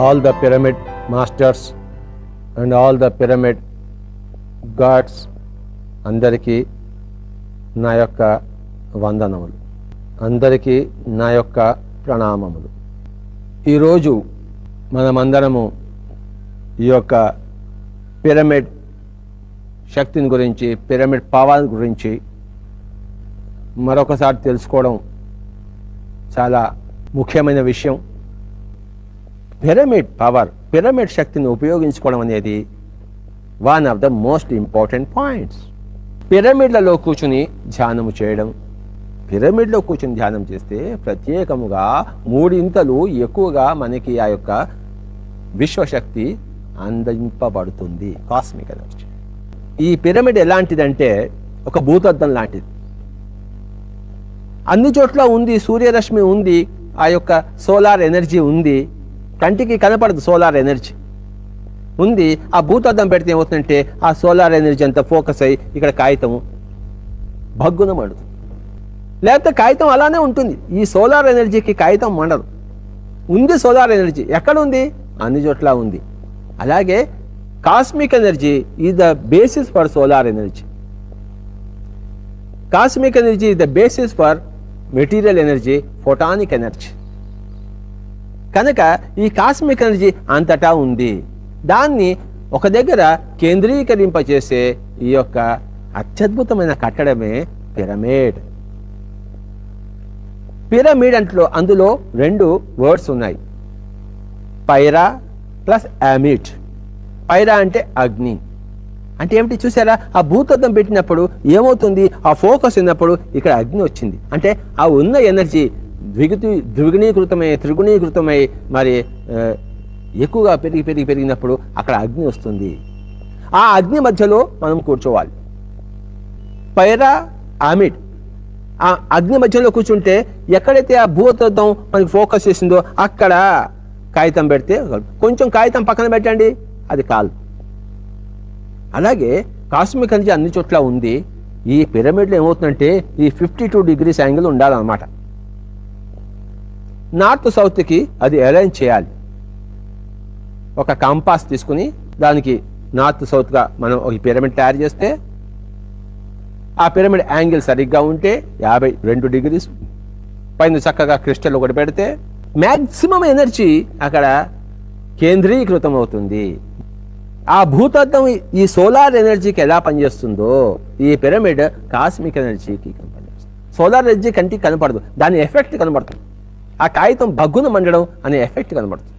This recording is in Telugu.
all the pyramid masters and all the pyramid gods అందరికీ నా యొక్క వందనములు, అందరికీ నా యొక్క ప్రణామములు. ఈరోజు మనమందరము ఈ యొక్క పిరమిడ్ శక్తిని గురించి, పిరమిడ్ పవర్ గురించి మరొకసారి తెలుసుకోవడం చాలా ముఖ్యమైన విషయం. పిరమిడ్ పవర్, పిరమిడ్ శక్తిని ఉపయోగించుకోవడం అనేది one of the most important points. పిరమిడ్లలో కూర్చుని ధ్యానము చేయడం, పిరమిడ్లో కూర్చుని ధ్యానం చేస్తే ప్రత్యేకముగా మూడింతలు ఎక్కువగా మనకి ఆ యొక్క విశ్వశక్తి అందింపబడుతుంది, కాస్మిక్ ఎనర్జీ. ఈ పిరమిడ్ ఎలాంటిదంటే ఒక భూతద్దం లాంటిది. అన్ని చోట్ల ఉంది, సూర్యరశ్మి ఉంది, ఆ యొక్క సోలార్ ఎనర్జీ ఉంది, కంటికి కనపడదు సోలార్ ఎనర్జీ ఉంది. ఆ భూతద్దం పెడితే ఏమవుతుందంటే ఆ సోలార్ ఎనర్జీ అంతా ఫోకస్ అయ్యి ఇక్కడ కాగితము భగ్గున మండుతుంది. లేకపోతే కాగితం అలానే ఉంటుంది. ఈ సోలార్ ఎనర్జీకి కాగితం మండదు. ఉంది సోలార్ ఎనర్జీ, ఎక్కడ ఉంది? అన్ని చోట్ల ఉంది. అలాగే cosmic energy is the basis for solar energy. Cosmic energy is the basis for material energy, photonic energy. కనుక ఈ కాస్మిక్ ఎనర్జీ అంతటా ఉంది. దాన్ని ఒక దగ్గర కేంద్రీకరింపచేసే ఈ యొక్క అత్యద్భుతమైన కట్టడమే పిరమిడ్. పిరమిడ్ అందులో రెండు వర్డ్స్ ఉన్నాయి, పైరా ప్లస్ అమిడ్. పైరా అంటే అగ్ని. అంటే ఏమిటి చూసారా? ఆ భూతద్దం పెట్టినప్పుడు ఏమవుతుంది? ఆ ఫోకస్ ఉన్నప్పుడు ఇక్కడ అగ్ని వచ్చింది. అంటే ఆ ఉన్న ఎనర్జీ త్రిగుణీకృతమై మరి ఎక్కువగా పెరిగినప్పుడు అక్కడ అగ్ని వస్తుంది. ఆ అగ్ని మధ్యలో మనం కూర్చోవాలి. పైరా అమిడ్, ఆ అగ్ని మధ్యలో కూర్చుంటే ఎక్కడైతే ఆ భూతద్దం మనకి ఫోకస్ చేసిందో అక్కడ కాగితం పెడితే, కొంచెం కాగితం పక్కన పెట్టండి, అది కాదు. అలాగే కాస్మిక్ ఎనర్జీ అన్ని చోట్ల ఉంది. ఈ పిరమిడ్లో ఏమవుతుందంటే ఈ 52 degrees యాంగిల్ ఉండాలన్నమాట. నార్త్ సౌత్కి అది అలైన్ చేయాలి. ఒక కంపాస్ తీసుకుని దానికి నార్త్ సౌత్గా మనం ఈ పిరమిడ్ తయారు చేస్తే, ఆ పిరమిడ్ యాంగిల్ సరిగ్గా ఉంటే 52 degrees పైన చక్కగా క్రిస్టల్ ఒకటి పెడితే మ్యాక్సిమం ఎనర్జీ అక్కడ కేంద్రీకృతం అవుతుంది. ఆ భూతత్వం ఈ సోలార్ ఎనర్జీకి ఎలా పనిచేస్తుందో ఈ పిరమిడ్ కాస్మిక్ ఎనర్జీకి పనిచేస్తుంది. సోలార్ ఎనర్జీ కంటికి కనపడదు, దాని ఎఫెక్ట్ కనబడుతుంది. ఆ కాగితం భగ్గున మండడం అనే ఎఫెక్ట్ కనబడుతుంది.